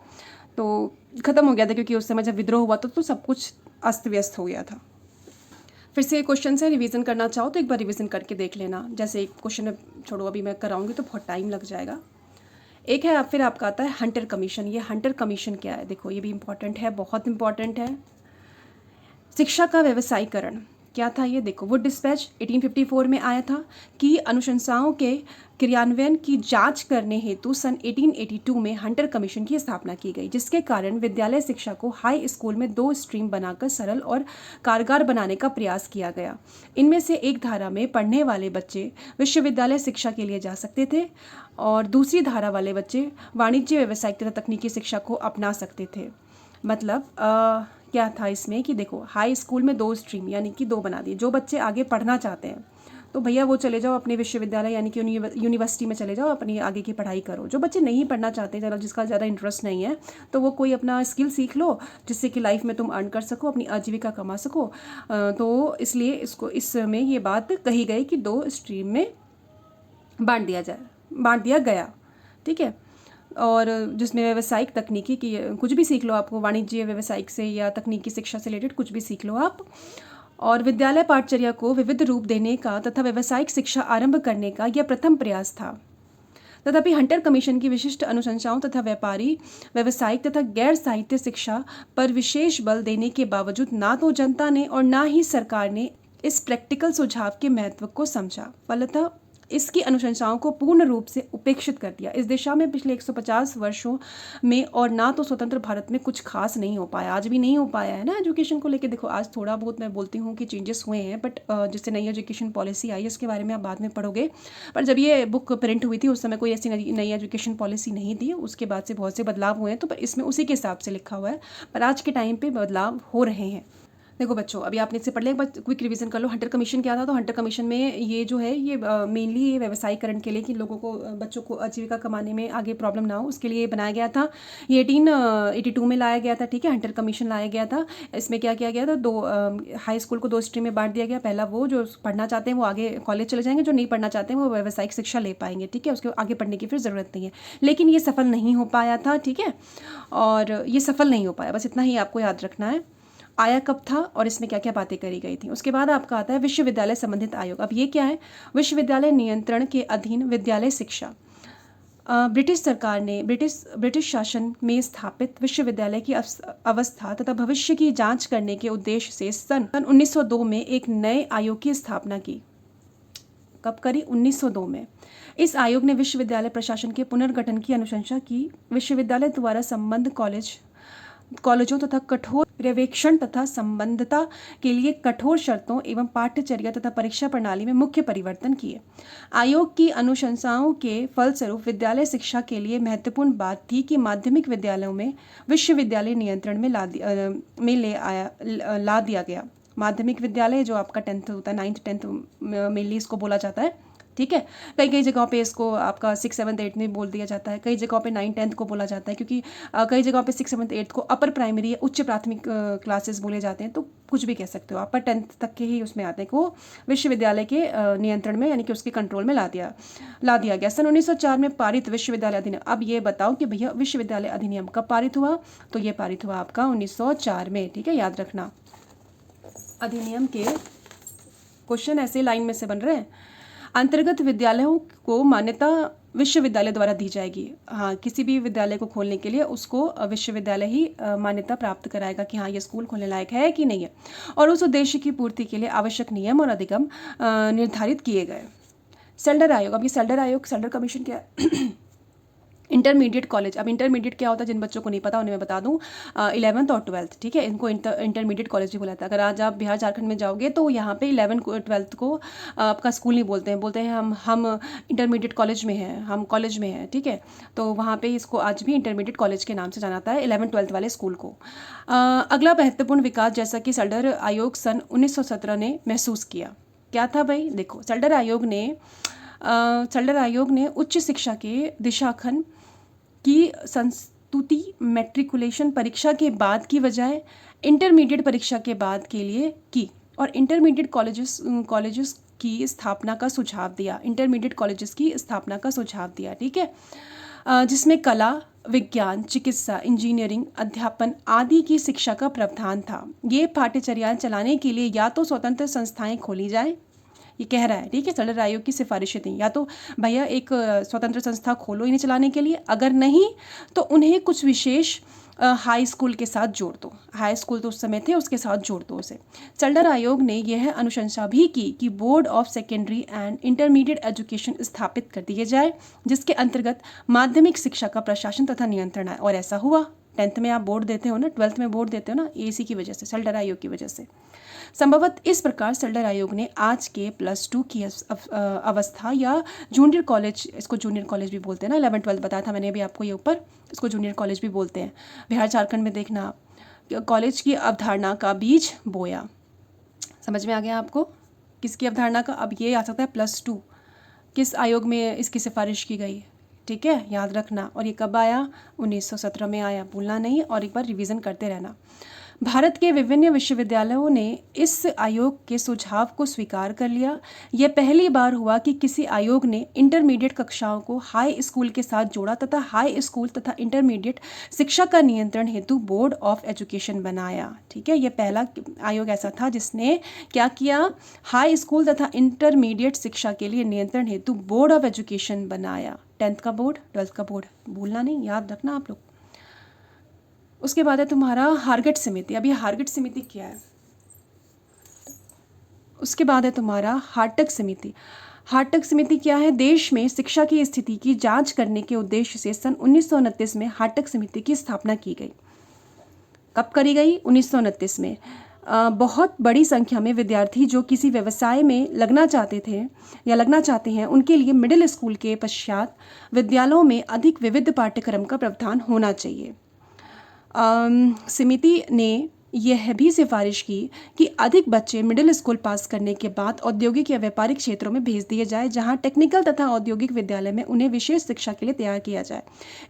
Speaker 1: तो खत्म हो गया था। क्योंकि उस समय जब विद्रोह हुआ तो सब कुछ अस्त व्यस्त हो गया था। फिर से क्वेश्चन से रिवीजन करना चाहो तो एक बार रिवीजन करके देख लेना। जैसे एक क्वेश्चन में छोड़ो, अभी मैं कराऊंगी तो बहुत टाइम लग जाएगा। एक है फिर आपका आता है हंटर कमीशन। ये हंटर कमीशन क्या है? देखो ये भी इंपॉर्टेंट है, बहुत इंपॉर्टेंट है। शिक्षा का व्यवसायीकरण क्या था ये? देखो वुड डिस्पैच 1854 में आया था कि अनुशंसाओं के क्रियान्वयन की जांच करने हेतु सन 1882 में हंटर कमीशन की स्थापना की गई, जिसके कारण विद्यालय शिक्षा को हाई स्कूल में 2 स्ट्रीम बनाकर सरल और कारगर बनाने का प्रयास किया गया। इनमें से एक धारा में पढ़ने वाले बच्चे विश्वविद्यालय शिक्षा के लिए जा सकते थे और दूसरी धारा वाले बच्चे वाणिज्य, व्यावसायिक तथा तकनीकी शिक्षा को अपना सकते थे। मतलब क्या था इसमें कि देखो हाई स्कूल में 2 स्ट्रीम यानी कि 2 बना दिए। जो बच्चे आगे पढ़ना चाहते हैं तो भैया वो चले जाओ अपने विश्वविद्यालय यानी कि यूनिवर्सिटी में चले जाओ, अपनी आगे की पढ़ाई करो। जो बच्चे नहीं पढ़ना चाहते, ज़रा जिसका ज़्यादा इंटरेस्ट नहीं है, तो वो कोई अपना स्किल सीख लो जिससे कि लाइफ में तुम अर्न कर सको, अपनी आजीविका कमा सको। तो इसलिए इसमें ये बात कही गई कि 2 स्ट्रीम में बांट दिया गया। ठीक है, और जिसमें व्यावसायिक तकनीकी की कुछ भी सीख लो, आपको वाणिज्य व्यावसायिक से या तकनीकी शिक्षा से रिलेटेड कुछ भी सीख लो आप। और विद्यालय पाठचर्या को विविध रूप देने का तथा व्यावसायिक शिक्षा आरंभ करने का यह प्रथम प्रयास था। तथापि हंटर कमीशन की विशिष्ट अनुशंसाओं तथा व्यापारी, व्यावसायिक तथा गैर साहित्य शिक्षा पर विशेष बल देने के बावजूद ना तो जनता ने और ना ही सरकार ने इस प्रैक्टिकल सुझाव के महत्व को समझा, फलतः इसकी अनुशंसाओं को पूर्ण रूप से उपेक्षित कर दिया। इस दिशा में पिछले 150 वर्षों में और ना तो स्वतंत्र भारत में कुछ खास नहीं हो पाया, आज भी नहीं हो पाया है ना एजुकेशन को लेके। देखो आज थोड़ा बहुत मैं बोलती हूँ कि चेंजेस हुए हैं, बट जिससे नई एजुकेशन पॉलिसी आई है उसके बारे में आप बाद में पढ़ोगे। पर जब ये बुक प्रिंट हुई थी उस समय कोई ऐसी नई एजुकेशन पॉलिसी नहीं थी, उसके बाद से बहुत से बदलाव हुए हैं, तो इसमें उसी के हिसाब से लिखा हुआ है। पर आज के टाइम पर बदलाव हो रहे हैं। देखो बच्चों अभी आपने इससे पढ़ लिया, बस क्विक रिवीजन कर लो। हंटर कमीशन क्या था? तो हंटर कमीशन में ये जो है ये मेनली ये व्यवसायीकरण के लिए कि लोगों को, बच्चों को आजीविका कमाने में आगे प्रॉब्लम ना हो, उसके लिए बनाया गया था। ये 1882 में लाया गया था। ठीक है, हंटर कमीशन लाया गया था। इसमें क्या किया गया था? 2 हाई स्कूल को 2 स्ट्रीम में बांट दिया गया। पहला वो जो पढ़ना चाहते हैं वो आगे कॉलेज चले जाएंगे, जो नहीं पढ़ना चाहते हैं वो व्यावसायिक शिक्षा ले पाएंगे। ठीक है, उसके आगे पढ़ने की फिर ज़रूरत नहीं है। लेकिन ये सफल नहीं हो पाया था। ठीक है, और ये सफल नहीं हो पाया, बस इतना ही आपको याद रखना है। आया कब था और इसमें क्या क्या बातें करी गई थी। उसके बाद आपका आता है विश्वविद्यालय संबंधित आयोग। अब ये क्या है? विश्वविद्यालय नियंत्रण के अधीन विद्यालय शिक्षा। ब्रिटिश सरकार ने ब्रिटिश शासन में स्थापित विश्वविद्यालय की अवस्था तथा भविष्य की जांच करने के उद्देश्य से सन 1902 में एक नए आयोग की स्थापना की। कब करी? 1902 में। इस आयोग ने विश्वविद्यालय प्रशासन के पुनर्गठन की अनुशंसा की। विश्वविद्यालय द्वारा संबद्ध कॉलेज कॉलेजों तथा कठोर पर्यवेक्षण तथा संबद्धता के लिए कठोर शर्तों एवं पाठ्यचर्या तथा परीक्षा प्रणाली में मुख्य परिवर्तन किए। आयोग की अनुशंसाओं के फलस्वरूप विद्यालय शिक्षा के लिए महत्वपूर्ण बात थी कि माध्यमिक विद्यालयों में विश्वविद्यालय नियंत्रण में ला दिया गया। माध्यमिक विद्यालय जो आपका 10th होता है, 9th 10th मेनली इसको बोला जाता है, ठीक है। कई कई जगहों पे इसको आपका 6th 7th 8th में बोल दिया जाता है, कई जगहों पे 9th 10th को बोला जाता है, क्योंकि कई जगहों पे 6th 7th 8th को अपर प्राइमरी या उच्च प्राथमिक क्लासेस बोले जाते हैं, तो कुछ भी कह सकते हो। अपर 10th तक के ही उसमें आते हैं कि वो विश्वविद्यालय के नियंत्रण में यानी कि उसके कंट्रोल में ला दिया गया। सन 1904 में पारित विश्वविद्यालय अधिनियम। अब ये बताओ कि भैया विश्वविद्यालय अधिनियम कब पारित हुआ? तो ये पारित हुआ आपका 1904 में, ठीक है, याद रखना। अधिनियम के क्वेश्चन ऐसे लाइन में से बन रहे हैं। अंतर्गत विद्यालयों को मान्यता विश्वविद्यालय द्वारा दी जाएगी। हाँ, किसी भी विद्यालय को खोलने के लिए उसको विश्वविद्यालय ही मान्यता प्राप्त कराएगा कि हाँ ये स्कूल खोलने लायक है कि नहीं है, और उस उद्देश्य की पूर्ति के लिए आवश्यक नियम और अधिगम निर्धारित किए गए। सेल्डर आयोग। अब ये सेल्डर आयोग, सेल्डर कमीशन क्या है? Intermediate college. अब इंटरमीडिएट क्या होता है, जिन बच्चों को नहीं पता उन्हें मैं बता दूं, 11th और 12th, ठीक है, इनको इंटरमीडिएट कॉलेज भी बोला जाता है। अगर आज आप बिहार झारखंड में जाओगे तो यहाँ पे 11 12th को आपका स्कूल नहीं बोलते हैं, बोलते हैं हम इंटरमीडिएट कॉलेज में हैं, हम कॉलेज में हैं, ठीक है। तो वहाँ पे इसको आज भी इंटरमीडिएट कॉलेज के नाम से जाना जाता है 11th 12th वाले स्कूल को। अगला महत्वपूर्ण विकास जैसा कि सेल्डर आयोग सन 1917 ने महसूस किया। क्या था भाई? देखो, सेल्डर आयोग ने उच्च शिक्षा के दिशाखन की संस्तुति मैट्रिकुलेशन परीक्षा के बाद की बजाय इंटरमीडिएट परीक्षा के बाद के लिए की, और इंटरमीडिएट कॉलेजेस की स्थापना का सुझाव दिया। इंटरमीडिएट कॉलेजेस की स्थापना का सुझाव दिया, ठीक है, जिसमें कला, विज्ञान, चिकित्सा, इंजीनियरिंग, अध्यापन आदि की शिक्षा का प्रावधान था। ये पाठ्यचर्याएं चलाने के लिए या तो स्वतंत्र संस्थाएं खोली जाए, ये कह रहा है, ठीक है, सेल्डर आयोग की सिफारिशें थी, या तो भैया एक स्वतंत्र संस्था खोलो इन्हें चलाने के लिए, अगर नहीं तो उन्हें कुछ विशेष हाई स्कूल के साथ जोड़ दो। हाई स्कूल तो उस समय थे, उसके साथ जोड़ दो उसे। सेल्डर आयोग ने यह अनुशंसा भी की कि board of secondary and intermediate education स्थापित कर दिए जाए, जिसके अंतर्गत माध्यमिक शिक्षा का प्रशासन तथा नियंत्रण है। और ऐसा हुआ। 10th में आप बोर्ड देते हो ना, 12th में बोर्ड देते हो ना, इसी की वजह से, सेल्डर आयोग की वजह से। संभवत इस प्रकार सेल्डर आयोग ने आज के +2 की अवस्था या जूनियर कॉलेज, इसको जूनियर कॉलेज भी बोलते हैं ना, 11th 12th बताया था मैंने अभी आपको ये ऊपर, इसको जूनियर कॉलेज भी बोलते हैं। बिहार झारखंड में देखना, कॉलेज की अवधारणा का बीज बोया। समझ में आ गया आपको किसकी अवधारणा का? अब ये आ सकता है +2 किस आयोग में इसकी सिफारिश की गई, ठीक है, याद रखना। और ये कब आया? 1917 में आया, भूलना नहीं, और एक बार रिवीजन करते रहना। भारत के विभिन्न विश्वविद्यालयों ने इस आयोग के सुझाव को स्वीकार कर लिया। यह पहली बार हुआ कि किसी आयोग ने इंटरमीडिएट कक्षाओं को हाई स्कूल के साथ जोड़ा तथा हाई स्कूल तथा इंटरमीडिएट शिक्षा का नियंत्रण हेतु बोर्ड ऑफ एजुकेशन बनाया, ठीक है। यह पहला आयोग ऐसा था जिसने क्या किया? हाई स्कूल तथा इंटरमीडिएट शिक्षा के लिए नियंत्रण हेतु बोर्ड ऑफ एजुकेशन बनाया। 10th का बोर्ड, 12th का बोर्ड, भूलना नहीं, याद रखना आप लोग। उसके बाद है तुम्हारा हारगट समिति। अभी हारगट समिति क्या है? उसके बाद है तुम्हारा हार्टक समिति। हार्टक समिति क्या है? देश में शिक्षा की स्थिति की जांच करने के उद्देश्य से सन 1929 में हार्टक समिति की स्थापना की गई। कब करी गई? 1929 में। बहुत बड़ी संख्या में विद्यार्थी जो किसी व्यवसाय में लगना चाहते हैं, उनके लिए मिडिल स्कूल के पश्चात विद्यालयों में अधिक विविध पाठ्यक्रम का प्रावधान होना चाहिए। समिति ने यह भी सिफारिश की कि अधिक बच्चे मिडिल स्कूल पास करने के बाद औद्योगिक या व्यापारिक क्षेत्रों में भेज दिए जाए, जहां टेक्निकल तथा औद्योगिक विद्यालय में उन्हें विशेष शिक्षा के लिए तैयार किया जाए।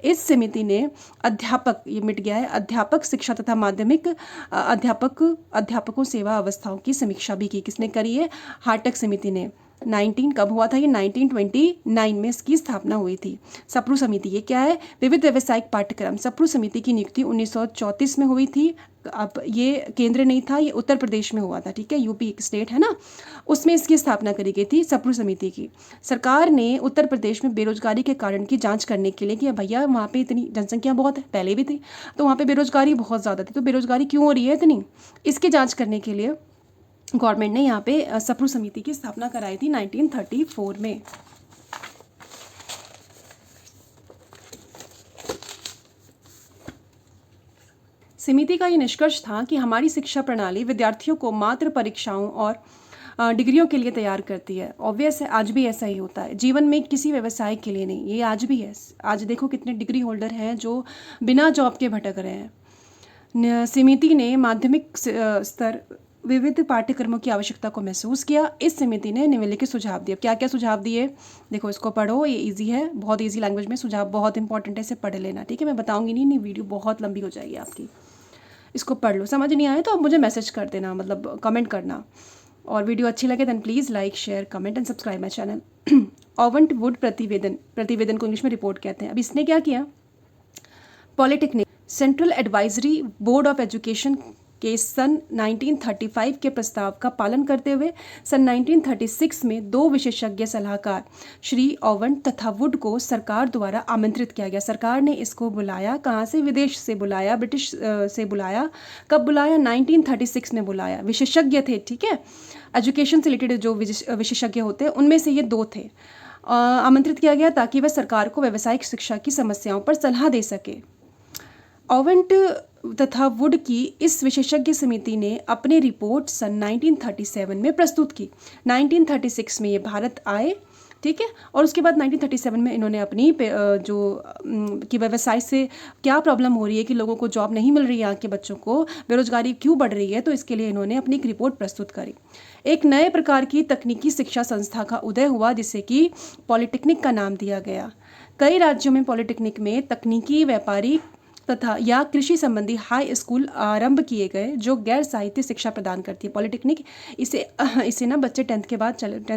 Speaker 1: इस समिति ने अध्यापक, ये मिट गया है, अध्यापक शिक्षा तथा माध्यमिक अध्यापकों सेवा अवस्थाओं की समीक्षा भी की। किसने करी है? हार्टक समिति ने। 19 कब हुआ था ये? 1929 में इसकी स्थापना हुई थी। सप्रू समिति, ये क्या है? विविध व्यावसायिक पाठ्यक्रम। सप्रू समिति की नियुक्ति 1934 में हुई थी। अब ये केंद्र नहीं था, ये उत्तर प्रदेश में हुआ था, ठीक है, यूपी एक स्टेट है ना, उसमें इसकी स्थापना करी गई थी सप्रू समिति की। सरकार ने उत्तर प्रदेश में बेरोजगारी के कारण की जांच करने के लिए कि भैया वहाँ पे इतनी जनसंख्या बहुत है, पहले भी थी, तो वहाँ पे बेरोजगारी बहुत ज़्यादा थी, तो बेरोजगारी क्यों हो रही है इतनी, इसकी जाँच करने के लिए गवर्नमेंट ने यहाँ पे सप्रू समिति की स्थापना कराई थी 1934 में। समिति का ये निष्कर्ष था कि हमारी शिक्षा प्रणाली विद्यार्थियों को मात्र परीक्षाओं और डिग्रियों के लिए तैयार करती है। ऑब्वियस है, आज भी ऐसा ही होता है, जीवन में किसी व्यवसाय के लिए नहीं, ये आज भी है। आज देखो कितने डिग्री होल्डर हैं जो बिना जॉब के भटक रहे हैं। समिति ने माध्यमिक स्तर विविध पाठ्यक्रमों की आवश्यकता को महसूस किया। इस समिति ने निम्नलिखित सुझाव दिए। क्या क्या सुझाव दिए, देखो इसको पढ़ो, ये इजी है, बहुत इजी लैंग्वेज में, सुझाव बहुत इंपॉर्टेंट है, इसे पढ़ लेना, ठीक है। मैं बताऊंगी नहीं, वीडियो बहुत लंबी हो जाएगी आपकी, इसको पढ़ लो। समझ नहीं आए तो आप मुझे मैसेज कर देना, मतलब कमेंट करना। और वीडियो अच्छी लगे then please like share comment and subscribe my channel. ओवेंट वुड प्रतिवेदन, प्रतिवेदन को इंग्लिश में रिपोर्ट कहते हैं। अब इसने क्या किया, polytechnic central advisory board of education के सन 1935 के प्रस्ताव का पालन करते हुए सन 1936 में 2 विशेषज्ञ सलाहकार श्री ओवेंट तथा वुड को सरकार द्वारा आमंत्रित किया गया। सरकार ने इसको बुलाया, कहाँ से, विदेश से बुलाया, ब्रिटिश से बुलाया। कब बुलाया, 1936 में बुलाया। विशेषज्ञ थे, ठीक है, एजुकेशन से रिलेटेड जो विशेषज्ञ होते हैं उनमें से ये 2 थे। आमंत्रित किया गया ताकि वह सरकार को व्यावसायिक शिक्षा की समस्याओं पर सलाह दे सके। ओवेंट तथा वुड की इस विशेषज्ञ समिति ने अपनी रिपोर्ट सन 1937 में प्रस्तुत की। 1936 में ये भारत आए, ठीक है, और उसके बाद 1937 में इन्होंने अपनी कि व्यवसाय से क्या प्रॉब्लम हो रही है, कि लोगों को जॉब नहीं मिल रही है, यहाँ के बच्चों को बेरोजगारी क्यों बढ़ रही है, तो इसके लिए इन्होंने अपनी एक रिपोर्ट प्रस्तुत करी। एक नए प्रकार की तकनीकी शिक्षा संस्था का उदय हुआ जिसे कि पॉलिटेक्निक का नाम दिया गया। कई राज्यों में पॉलिटेक्निक में तकनीकी, व्यापारिक तथा या कृषि संबंधी हाई स्कूल आरंभ किए गए जो गैर साहित्य शिक्षा प्रदान करती है। पॉलिटेक्निक इसे ना बच्चे 10th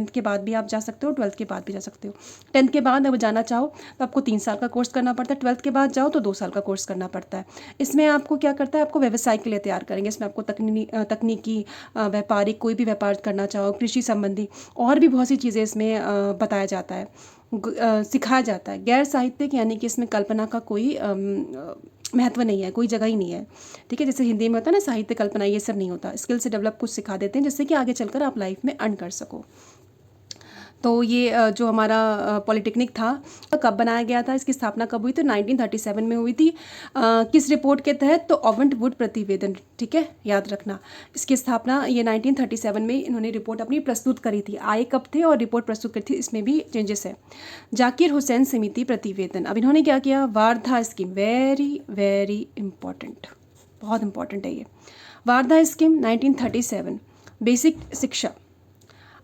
Speaker 1: के बाद भी आप जा सकते हो, 12th के बाद भी जा सकते हो। 10th के बाद अब जाना चाहो तो आपको 3 साल का कोर्स करना पड़ता है, 12th के बाद जाओ तो 2 साल का कोर्स करना पड़ता है। इसमें आपको क्या करता है, आपको व्यवसाय के लिए तैयार करेंगे। इसमें आपको तकनीकी, व्यापारिक, कोई भी व्यापार करना चाहो, कृषि संबंधी और भी बहुत सी चीज़ें इसमें बताया जाता है, सिखाया जाता है। गैर साहित्यिक यानी कि इसमें कल्पना का कोई महत्व नहीं है, कोई जगह ही नहीं है, ठीक है। जैसे हिंदी में होता है ना साहित्य कल्पना, ये सब नहीं होता। स्किल से डेवलप कुछ सिखा देते हैं जिससे कि आगे चलकर आप लाइफ में अर्न कर सको। तो ये जो हमारा पॉलिटेक्निक था कब बनाया गया था, इसकी स्थापना कब हुई, तो 1937 में हुई थी। किस रिपोर्ट के तहत, तो ओवेंट वुड प्रतिवेदन, ठीक है, याद रखना। इसकी स्थापना ये 1937 में इन्होंने रिपोर्ट अपनी प्रस्तुत करी थी। आए कब थे और रिपोर्ट प्रस्तुत करी थी, इसमें भी चेंजेस है। जाकिर हुसैन समिति प्रतिवेदन, अब इन्होंने क्या किया, Wardha scheme, very very important, बहुत इंपॉर्टेंट है ये। वारधा स्कीम 1937, बेसिक शिक्षा।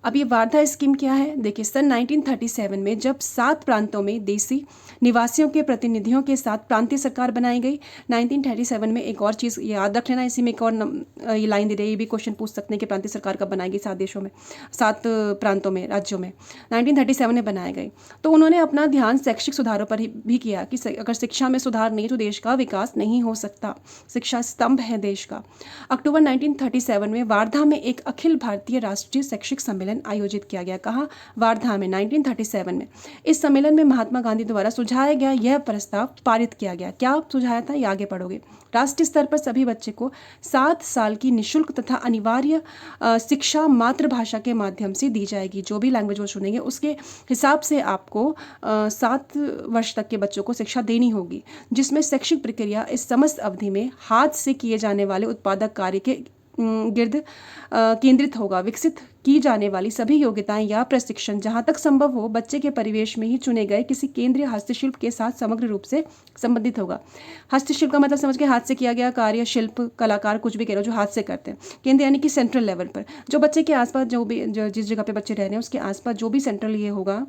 Speaker 1: अब ये वारधा स्कीम क्या है, देखिए सन 1937 में जब 7 प्रांतों में देसी निवासियों के प्रतिनिधियों के साथ प्रांतीय सरकार बनाई गई। 1937 में एक और चीज़ याद रख लेना, इसी में एक और ये लाइन दे रही है, ये भी क्वेश्चन पूछ सकते हैं कि प्रांतीय सरकार कब बनाई गई 7 देशों में, 7 प्रांतों में, राज्यों में। 1937 में बनाए गए। तो उन्होंने अपना ध्यान शैक्षिक सुधारों पर भी किया कि अगर शिक्षा में सुधार नहीं तो देश का विकास नहीं हो सकता। शिक्षा स्तंभ है देश का। अक्टूबर 1937 में वारधा में एक अखिल भारतीय राष्ट्रीय शैक्षिक सम्मेलन आयोजित किया गया। कहाँ, वारधा में, 1937 में। इस सम्मेलन में महात्मा गांधी द्वारा सुझाया गया यह प्रस्ताव पारित किया गया। क्या सुझाया था, ये आगे पढ़ोगे। राष्ट्रीय स्तर पर सभी बच्चे को 7 साल की निःशुल्क तथा अनिवार्य शिक्षा मातृभाषा के माध्यम से दी जाएगी। जो भी लैंग्वेज वो चुनेंगे उसके हिसाब से आपको 7 वर्ष तक के बच्चों को शिक्षा देनी होगी, जिसमें शैक्षिक प्रक्रिया इस समस्त अवधि में हाथ से किए जाने वाले उत्पादक कार्य के गिर्द केंद्रित होगा। विकसित की जाने वाली सभी योग्यताएं या प्रशिक्षण जहां तक संभव हो बच्चे के परिवेश में ही चुने गए किसी केंद्रीय हस्तशिल्प के साथ समग्र रूप से संबंधित होगा। हस्तशिल्प का मतलब समझ के हाथ से किया गया कार्य, शिल्प, कलाकार, कुछ भी कह रहे हो जो हाथ से करते हैं। केंद्र यानी कि सेंट्रल लेवल पर जो बच्चे के आसपास जिस जगह पे बच्चे रह रहे हैं उसके आसपास जो भी सेंट्रल ये होगा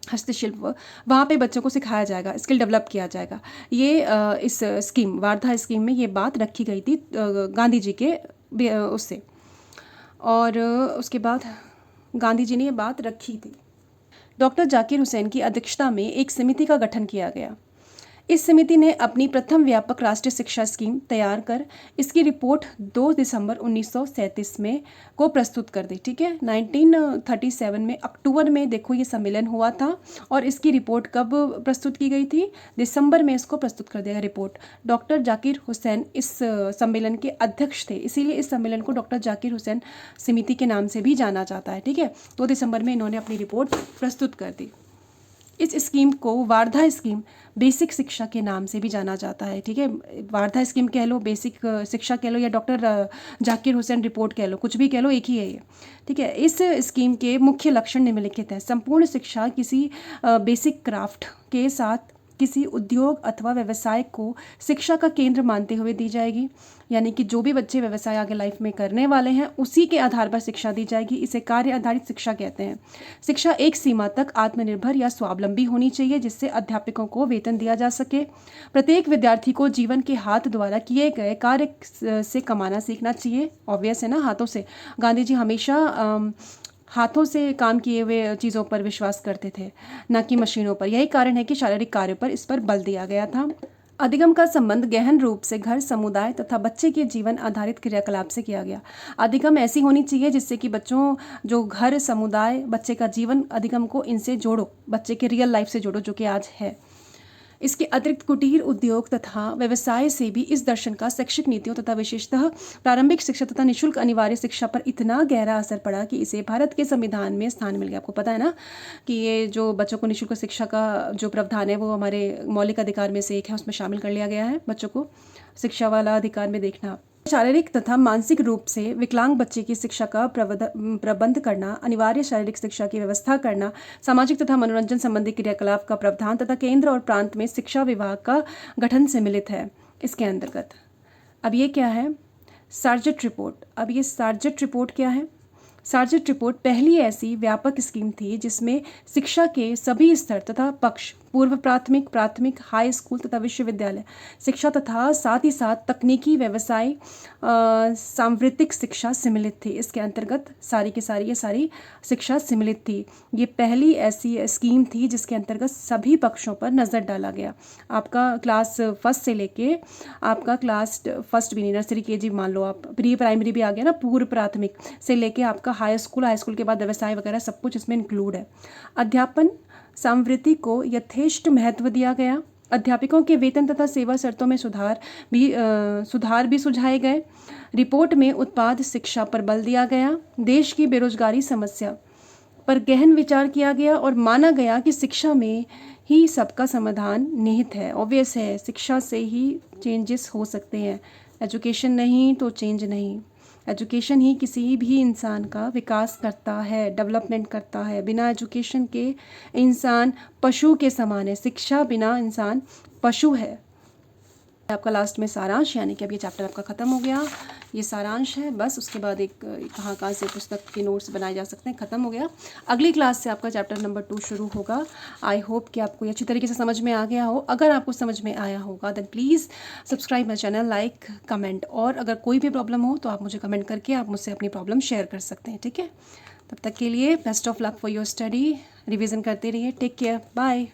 Speaker 1: हस्तशिल्प, वहाँ पे बच्चों को सिखाया जाएगा, स्किल डेवलप किया जाएगा। ये इस स्कीम, वारधा स्कीम में ये बात रखी गई थी गांधी जी के उससे, और उसके बाद गांधी जी ने ये बात रखी थी। डॉक्टर जाकिर हुसैन की अध्यक्षता में एक समिति का गठन किया गया। इस समिति ने अपनी प्रथम व्यापक राष्ट्रीय शिक्षा स्कीम तैयार कर इसकी रिपोर्ट 2 दिसंबर 1937 में को प्रस्तुत कर दी, ठीक है। 1937 में अक्टूबर में देखो ये सम्मेलन हुआ था और इसकी रिपोर्ट कब प्रस्तुत की गई थी, दिसंबर में इसको प्रस्तुत कर दिया रिपोर्ट। डॉक्टर जाकिर हुसैन इस सम्मेलन के अध्यक्ष थे, इसीलिए इस सम्मेलन को डॉक्टर जाकिर हुसैन समिति के नाम से भी जाना जाता है, ठीक है। 2 दिसंबर में इन्होंने अपनी रिपोर्ट प्रस्तुत कर दी। इस स्कीम को वारधा स्कीम बेसिक शिक्षा के नाम से भी जाना जाता है। ठीक है, वारधा स्कीम कह लो, बेसिक शिक्षा कह लो, या डॉक्टर जाकिर हुसैन रिपोर्ट कह लो, कुछ भी कह लो, एक ही है ये। ठीक है, इस स्कीम के मुख्य लक्षण निम्नलिखित हैं। संपूर्ण शिक्षा किसी बेसिक क्राफ्ट के साथ किसी उद्योग अथवा व्यवसाय को शिक्षा का केंद्र मानते हुए दी जाएगी, यानी कि जो भी बच्चे व्यवसाय आगे लाइफ में करने वाले हैं उसी के आधार पर शिक्षा दी जाएगी। इसे कार्य आधारित शिक्षा कहते हैं। शिक्षा एक सीमा तक आत्मनिर्भर या स्वावलंबी होनी चाहिए, जिससे अध्यापकों को वेतन दिया जा सके। प्रत्येक विद्यार्थी को जीवन के हाथ द्वारा किए गए कार्य से कमाना सीखना चाहिए। ऑब्वियस है ना, हाथों से। गांधी जी हमेशा हाथों से काम किए हुए चीज़ों पर विश्वास करते थे, न कि मशीनों पर। यही कारण है कि शारीरिक कार्य पर इस पर बल दिया गया था। अधिगम का संबंध गहन रूप से घर, समुदाय तथा बच्चे के जीवन आधारित क्रियाकलाप से किया गया। अधिगम ऐसी होनी चाहिए जिससे कि बच्चों, जो घर, समुदाय, बच्चे का जीवन, अधिगम को इनसे जोड़ो, बच्चे के रियल लाइफ से जोड़ो, जो कि आज है। इसके अतिरिक्त कुटीर उद्योग तथा व्यवसाय से भी इस दर्शन का शैक्षिक नीतियों तथा विशेषतः प्रारंभिक शिक्षा तथा निःशुल्क अनिवार्य शिक्षा पर इतना गहरा असर पड़ा कि इसे भारत के संविधान में स्थान मिल गया। आपको पता है ना कि ये जो बच्चों को निःशुल्क शिक्षा का जो प्रावधान है वो हमारे मौलिक अधिकार में से एक है, उसमें शामिल कर लिया गया है बच्चों को शिक्षा वाला अधिकार में देखना। शारीरिक तथा मानसिक रूप से विकलांग बच्चे की शिक्षा का प्रबंध करना, अनिवार्य शारीरिक शिक्षा की व्यवस्था करना, सामाजिक तथा मनोरंजन संबंधी क्रियाकलाप का प्रावधान तथा केंद्र और प्रांत में शिक्षा विभाग का गठन सम्मिलित है इसके अंतर्गत। अब ये क्या है? Sergeant report. अब ये सार्जेंट रिपोर्ट क्या है? सार्जेंट रिपोर्ट पहली ऐसी व्यापक स्कीम थी जिसमें शिक्षा के सभी स्तर तथा पक्ष, पूर्व प्राथमिक, प्राथमिक, हाई स्कूल तथा विश्वविद्यालय शिक्षा तथा साथ ही साथ तकनीकी, व्यवसाय, सांवृत्तिक शिक्षा सम्मिलित थी। इसके अंतर्गत सारी की सारी ये सारी शिक्षा सम्मिलित थी। ये पहली ऐसी स्कीम थी जिसके अंतर्गत सभी पक्षों पर नज़र डाला गया। आपका क्लास फर्स्ट से लेके आपका क्लास फर्स्ट भी नहीं, नर्सरी केजी मान लो आप, प्री प्राइमरी भी आ गया ना, पूर्व प्राथमिक से लेके आपका हाई स्कूल, हाई स्कूल के बाद व्यवसाय वगैरह सब कुछ इसमें इंक्लूड है। अध्यापन संवृत्ति को यथेष्ट महत्व दिया गया। अध्यापकों के वेतन तथा सेवा शर्तों में सुधार भी सुझाए गए। रिपोर्ट में उत्पाद शिक्षा पर बल दिया गया। देश की बेरोजगारी समस्या पर गहन विचार किया गया और माना गया कि शिक्षा में ही सबका समाधान निहित है। ऑब्वियस है, शिक्षा से ही चेंजेस हो सकते हैं। एजुकेशन नहीं तो चेंज नहीं। एजुकेशन ही किसी भी इंसान का विकास करता है, डेवलपमेंट करता है। बिना एजुकेशन के इंसान पशु के समान है। शिक्षा बिना इंसान पशु है। आपका लास्ट में सारांश, यानी कि अब ये चैप्टर आपका ख़त्म हो गया। ये सारांश है बस, उसके बाद एक कहाँ से पुस्तक के नोट्स बनाए जा सकते हैं, ख़त्म हो गया। अगली क्लास से आपका चैप्टर नंबर 2 शुरू होगा। आई होप कि आपको ये अच्छी तरीके से समझ में आ गया हो। अगर आपको समझ में आया होगा then please subscribe my channel, like, comment, और अगर कोई भी प्रॉब्लम हो तो आप मुझे कमेंट करके आप मुझसे अपनी प्रॉब्लम शेयर कर सकते हैं। ठीक है, तब तक के लिए best of luck for your study. Revision करते रहिए। Take care, bye.